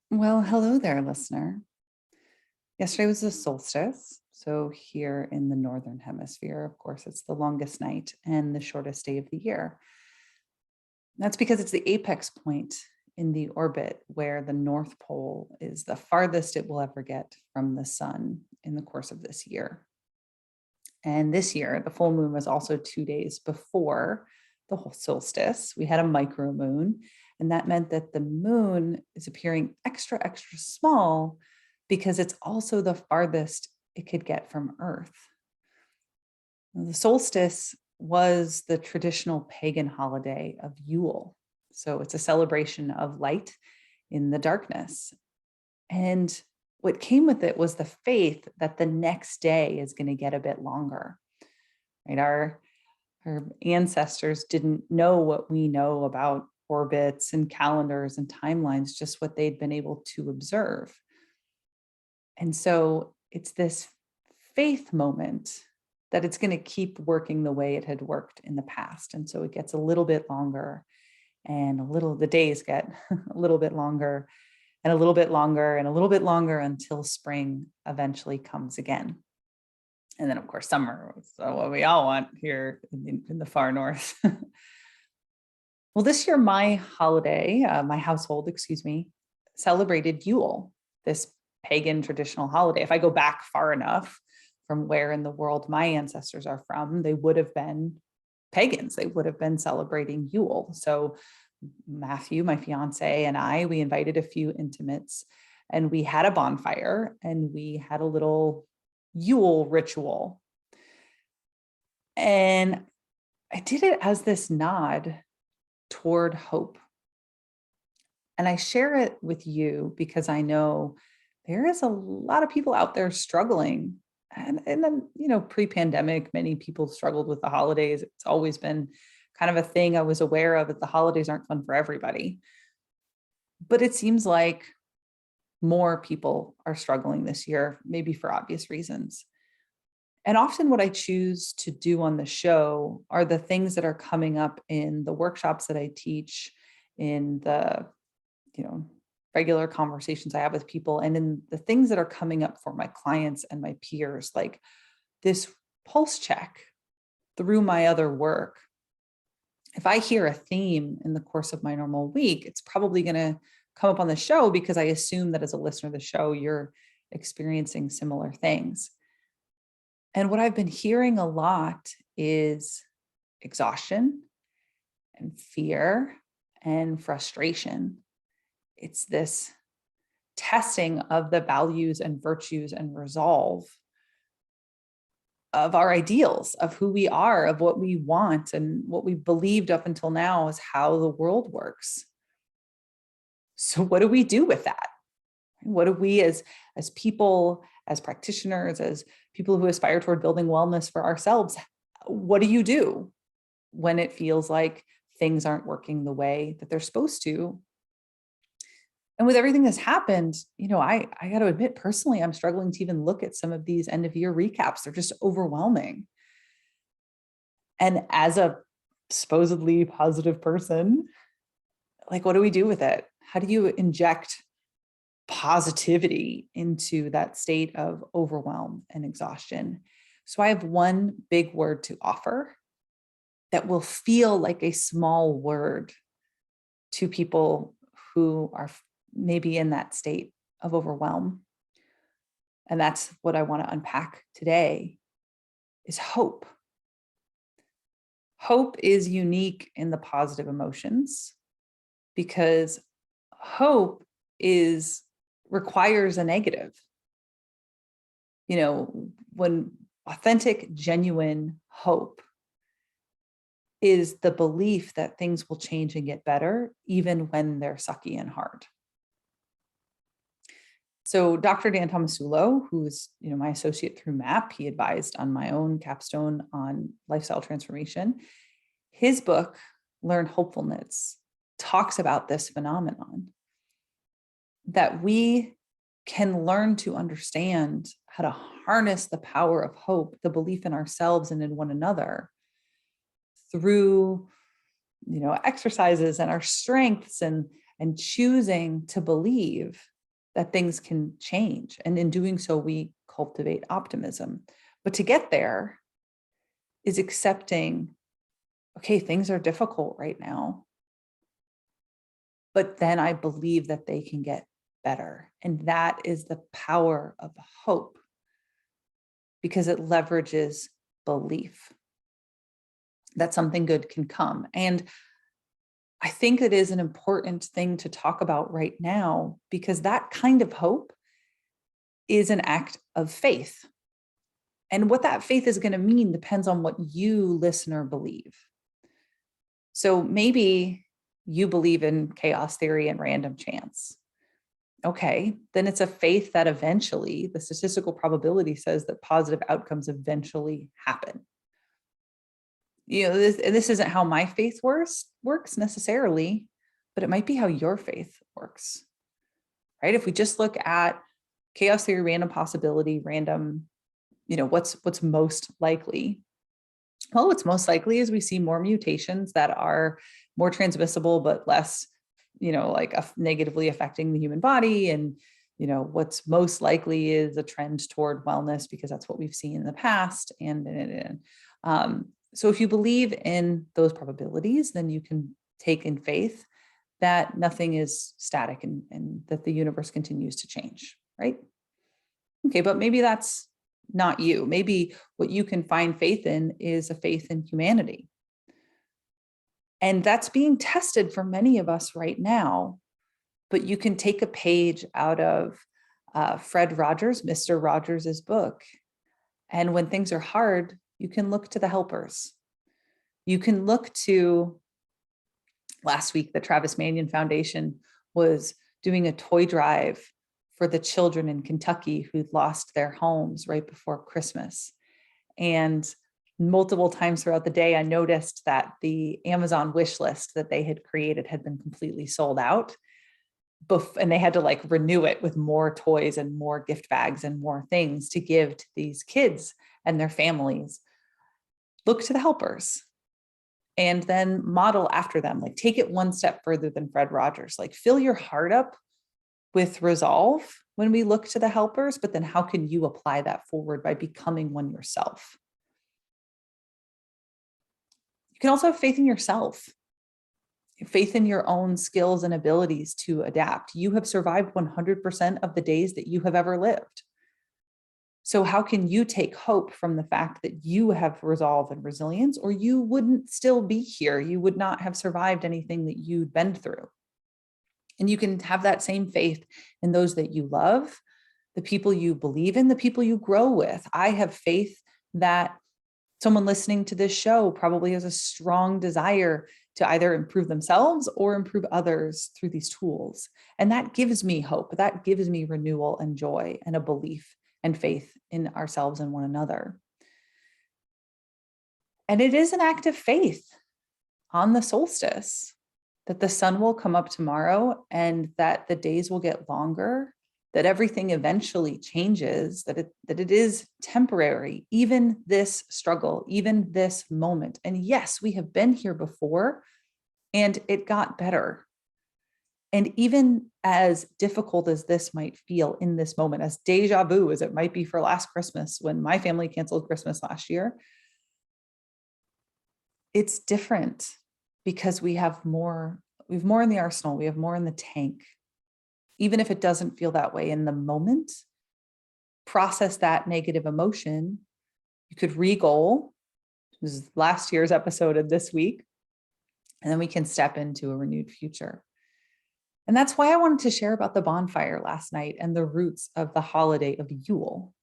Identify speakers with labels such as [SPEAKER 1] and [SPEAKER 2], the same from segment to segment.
[SPEAKER 1] Well, hello there, listener. Yesterday was the solstice. So, here in the Northern Hemisphere, of course, it's the longest night and the shortest day of the year. That's because it's the apex point in the orbit where the North Pole is the farthest it will ever get from the sun in the course of this year. And this year, the full moon was also 2 days before the whole solstice. We had a micro moon, and that meant that the moon is appearing extra, extra small because it's also the farthest it could get from Earth. Now, the solstice was the traditional pagan holiday of Yule. So it's a celebration of light in the darkness. And what came with it was the faith that the next day is going to get a bit longer. Right? Our ancestors didn't know what we know about orbits and calendars and timelines, just what they'd been able to observe. And so it's this faith moment that it's going to keep working the way it had worked in the past. And so it gets a little bit longer and the days get a little bit longer and a little bit longer and a little bit longer until spring eventually comes again. And then, of course, summer, so what we all want here in the far north. Well, this year, my household, celebrated Yule, this pagan traditional holiday. If I go back far enough from where in the world my ancestors are from, they would have been pagans. They would have been celebrating Yule. So Matthew, my fiance, and we invited a few intimates and we had a bonfire and we had a little Yule ritual. And I did it as this nod toward hope. And I share it with you because I know there is a lot of people out there struggling. And then, pre-pandemic, many people struggled with the holidays. It's always been kind of a thing I was aware of, that the holidays aren't fun for everybody. But it seems like more people are struggling this year, maybe for obvious reasons. And often what I choose to do on the show are the things that are coming up in the workshops that I teach, in the, regular conversations I have with people, and in the things that are coming up for my clients and my peers, like this pulse check through my other work. If I hear a theme in the course of my normal week, it's probably going to come up on the show because I assume that as a listener of the show, you're experiencing similar things. And what I've been hearing a lot is exhaustion and fear and frustration. It's this testing of the values and virtues and resolve of our ideals, of who we are, of what we want, and what we believed up until now is how the world works. So what do we do with that? What do we as people, as practitioners, as people who aspire toward building wellness for ourselves, what do you do when it feels like things aren't working the way that they're supposed to? And with everything that's happened, I got to admit, personally, I'm struggling to even look at some of these end of year recaps. They're just overwhelming. And as a supposedly positive person, like, what do we do with it? How do you inject positivity into that state of overwhelm and exhaustion? So I have one big word to offer that will feel like a small word to people who are maybe in that state of overwhelm. And that's what I want to unpack today, is hope. Hope is unique in the positive emotions because hope requires a negative. When authentic, genuine hope is the belief that things will change and get better, even when they're sucky and hard. So Dr. Dan Tomasulo, who's my associate through MAP, he advised on my own capstone on lifestyle transformation. His book, Learn Hopefulness, talks about this phenomenon, that we can learn to understand how to harness the power of hope, the belief in ourselves and in one another, through exercises and our strengths and choosing to believe that things can change. And in doing so, we cultivate optimism. But to get there is accepting, okay, things are difficult right now, but then I believe that they can get better. And that is the power of hope, because it leverages belief that something good can come. And I think it is an important thing to talk about right now, because that kind of hope is an act of faith. And what that faith is going to mean depends on what you, listener, believe. So maybe you believe in chaos theory and random chance. Okay, then it's a faith that eventually the statistical probability says that positive outcomes eventually happen. This isn't how my faith works necessarily, but it might be how your faith works, right? If we just look at chaos theory, random possibility, random, what's most likely? Well, what's most likely is we see more mutations that are more transmissible, but less, negatively affecting the human body. And, what's most likely is a trend toward wellness, because that's what we've seen in the past. So if you believe in those probabilities, then you can take in faith that nothing is static and that the universe continues to change, right? Okay, but maybe that's not you. Maybe what you can find faith in is a faith in humanity. And that's being tested for many of us right now. But you can take a page out of Fred Rogers, Mr. Rogers' book. And when things are hard, you can look to the helpers. You can look to, last week, the Travis Manion Foundation was doing a toy drive for the children in Kentucky who'd lost their homes right before Christmas. And multiple times throughout the day, I noticed that the Amazon wish list that they had created had been completely sold out. And they had to renew it with more toys and more gift bags and more things to give to these kids and their families. Look to the helpers and then model after them. Take it one step further than Fred Rogers. Fill your heart up with resolve when we look to the helpers, but then how can you apply that forward by becoming one yourself? You can also have faith in yourself, faith in your own skills and abilities to adapt. You have survived 100% of the days that you have ever lived. So how can you take hope from the fact that you have resolve and resilience, or you wouldn't still be here? You would not have survived anything that you'd been through. And you can have that same faith in those that you love, the people you believe in, the people you grow with. I have faith that someone listening to this show probably has a strong desire to either improve themselves or improve others through these tools. And that gives me hope. That gives me renewal and joy and a belief and faith in ourselves and one another. And it is an act of faith on the solstice that the sun will come up tomorrow and that the days will get longer, that everything eventually changes, that it is temporary, even this struggle, even this moment. And yes, we have been here before and it got better. And even as difficult as this might feel in this moment, as deja vu as it might be for last Christmas when my family canceled Christmas last year, it's different because we have more in the arsenal, we have more in the tank. Even if it doesn't feel that way in the moment, process that negative emotion. You could re-goal. This is last year's episode of this week. And then we can step into a renewed future. And that's why I wanted to share about the bonfire last night and the roots of the holiday of Yule.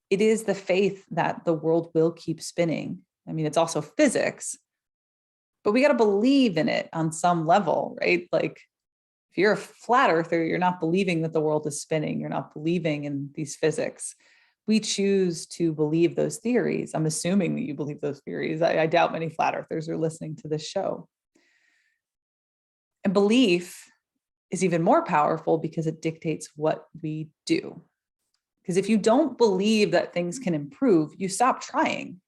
[SPEAKER 1] It is the faith that the world will keep spinning. I mean, it's also physics, but we got to believe in it on some level, right? If you're a flat earther, you're not believing that the world is spinning. You're not believing in these physics. We choose to believe those theories. I'm assuming that you believe those theories. I doubt many flat earthers are listening to this show. And belief is even more powerful because it dictates what we do. Because if you don't believe that things can improve, you stop trying.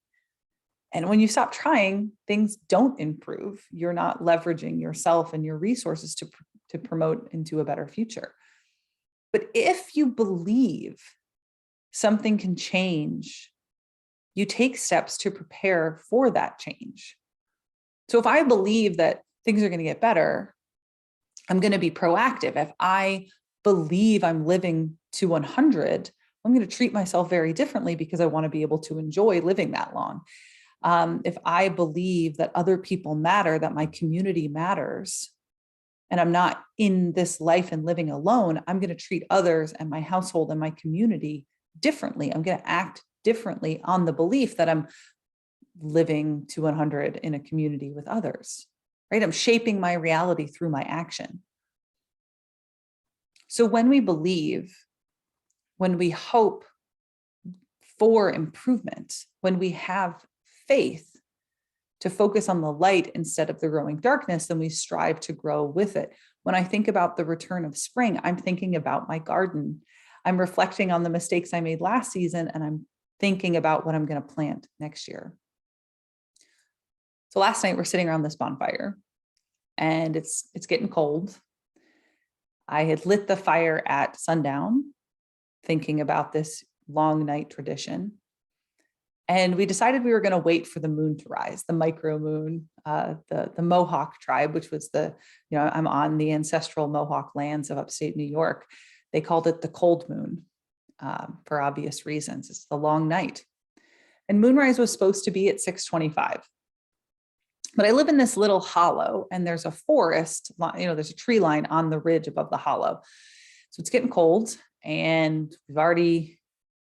[SPEAKER 1] And when you stop trying, things don't improve. You're not leveraging yourself and your resources to promote into a better future. But if you believe something can change, you take steps to prepare for that change. So if I believe that things are going to get better, I'm going to be proactive. If I believe I'm living to 100, I'm going to treat myself very differently because I want to be able to enjoy living that long. If I believe that other people matter, that my community matters, and I'm not in this life and living alone, I'm going to treat others and my household and my community differently. I'm going to act differently on the belief that I'm living to 100 in a community with others, right? I'm shaping my reality through my action. So when we believe, when we hope for improvement, when we have faith to focus on the light instead of the growing darkness, then we strive to grow with it. When I think about the return of spring, I'm thinking about my garden. I'm reflecting on the mistakes I made last season, and I'm thinking about what I'm going to plant next year. So last night we're sitting around this bonfire, and it's getting cold. I had lit the fire at sundown, thinking about this long night tradition. And we decided we were going to wait for the moon to rise, the micro moon, the Mohawk tribe, which was I'm on the ancestral Mohawk lands of upstate New York. They called it the cold moon for obvious reasons. It's the long night. And moonrise was supposed to be at 6:25. But I live in this little hollow, and there's a forest, there's a tree line on the ridge above the hollow. So it's getting cold, and we've already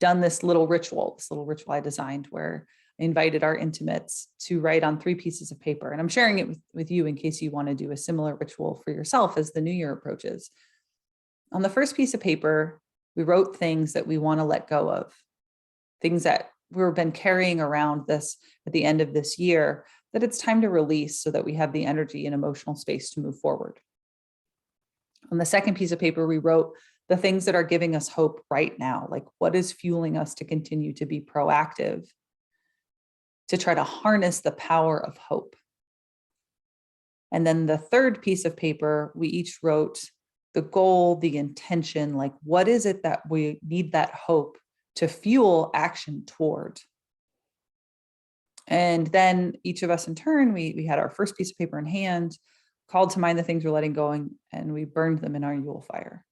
[SPEAKER 1] done this little ritual I designed where I invited our intimates to write on 3 pieces of paper. And I'm sharing it with you in case you want to do a similar ritual for yourself as the new year approaches. On the first piece of paper, we wrote things that we want to let go of, things that we've been carrying around this at the end of this year, that it's time to release so that we have the energy and emotional space to move forward. On the second piece of paper, we wrote the things that are giving us hope right now, like what is fueling us to continue to be proactive, to try to harness the power of hope. And then the third piece of paper, we each wrote the goal, the intention, like what is it that we need that hope to fuel action toward. And then each of us in turn, we had our first piece of paper in hand, called to mind the things we're letting go, and we burned them in our Yule fire.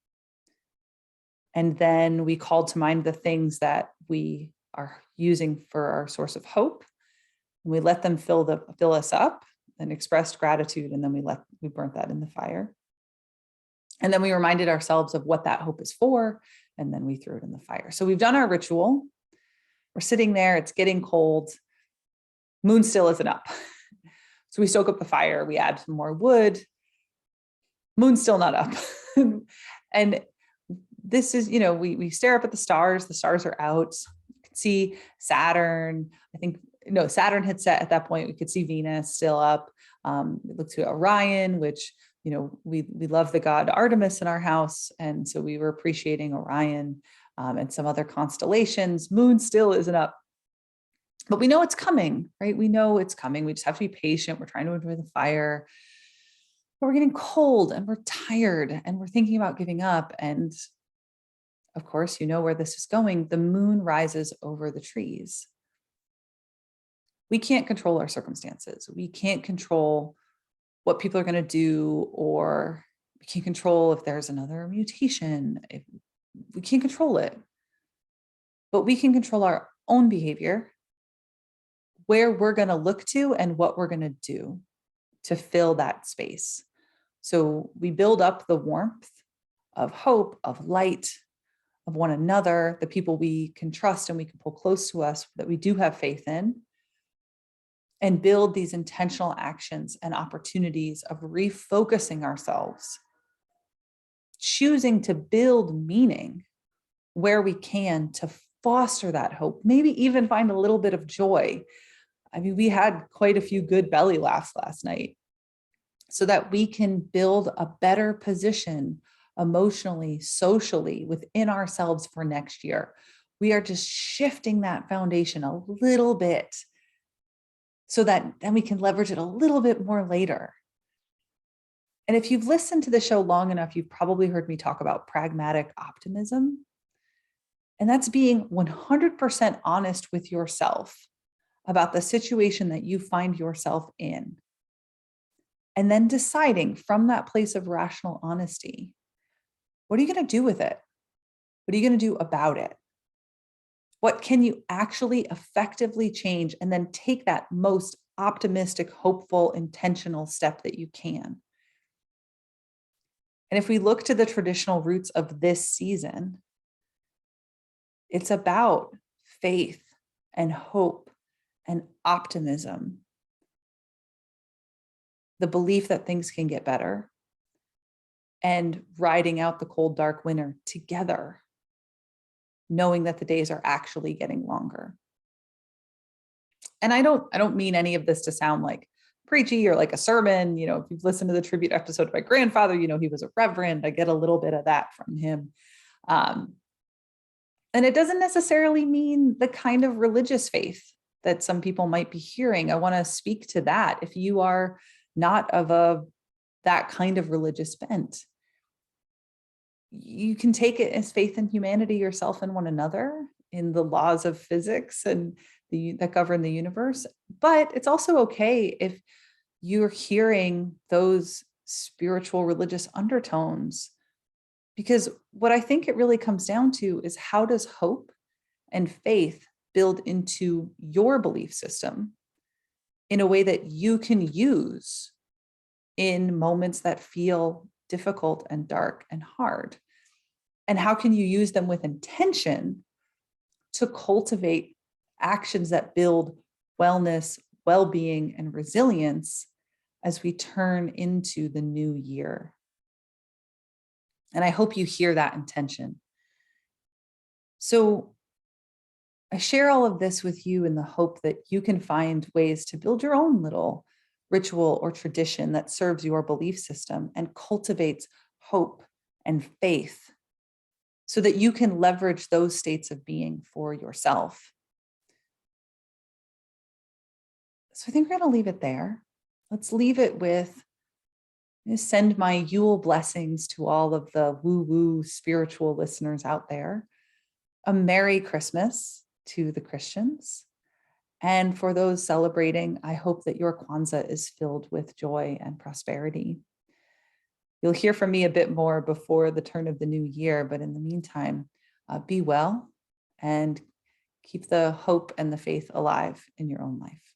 [SPEAKER 1] And then we called to mind the things that we are using for our source of hope. And we let them fill us up and expressed gratitude. And then we burnt that in the fire. And then we reminded ourselves of what that hope is for. And then we threw it in the fire. So we've done our ritual. We're sitting there, it's getting cold. Moon still isn't up. So we stoke up the fire, we add some more wood. Moon's still not up. And this is, we stare up at the stars are out. You can see Saturn. Saturn had set at that point. We could see Venus still up. We looked to Orion, which, we love the god Artemis in our house. And so we were appreciating Orion and some other constellations. Moon still isn't up. But we know it's coming, right? We know it's coming. We just have to be patient. We're trying to enjoy the fire. But we're getting cold and we're tired and we're thinking about giving up. And of course, you know where this is going. The moon rises over the trees. We can't control our circumstances. We can't control what people are going to do, or we can't control if there's another mutation. We can't control it. But we can control our own behavior, where we're going to look to and what we're going to do to fill that space. So we build up the warmth of hope, of light, of one another, the people we can trust and we can pull close to us that we do have faith in, and build these intentional actions and opportunities of refocusing ourselves, choosing to build meaning where we can to foster that hope, maybe even find a little bit of joy. We had quite a few good belly laughs last night, so that we can build a better position emotionally, socially within ourselves for next year. We are just shifting that foundation a little bit so that then we can leverage it a little bit more later. And if you've listened to the show long enough, you've probably heard me talk about pragmatic optimism. And that's being 100% honest with yourself about the situation that you find yourself in. And then deciding from that place of rational honesty, what are you going to do with it? What are you going to do about it? What can you actually effectively change? And then take that most optimistic, hopeful, intentional step that you can. And if we look to the traditional roots of this season, it's about faith and hope and optimism, the belief that things can get better, and riding out the cold, dark winter together, knowing that the days are actually getting longer. And I don't mean any of this to sound like preachy or like a sermon. If you've listened to the tribute episode of my grandfather, he was a reverend. I get a little bit of that from him. And it doesn't necessarily mean the kind of religious faith that some people might be hearing. I want to speak to that. If you are not of that kind of religious bent, you can take it as faith in humanity, yourself and one another, in the laws of physics and that govern the universe. But it's also okay if you're hearing those spiritual religious undertones, because what I think it really comes down to is, how does hope and faith build into your belief system in a way that you can use in moments that feel difficult and dark and hard? And how can you use them with intention to cultivate actions that build wellness, well-being, and resilience as we turn into the new year? And I hope you hear that intention. So I share all of this with you in the hope that you can find ways to build your own little ritual or tradition that serves your belief system and cultivates hope and faith, so that you can leverage those states of being for yourself. So I think we're going to leave it there. Let's leave it with, send my Yule blessings to all of the woo-woo spiritual listeners out there. A Merry Christmas to the Christians. And for those celebrating, I hope that your Kwanzaa is filled with joy and prosperity. You'll hear from me a bit more before the turn of the new year, but in the meantime, be well and keep the hope and the faith alive in your own life.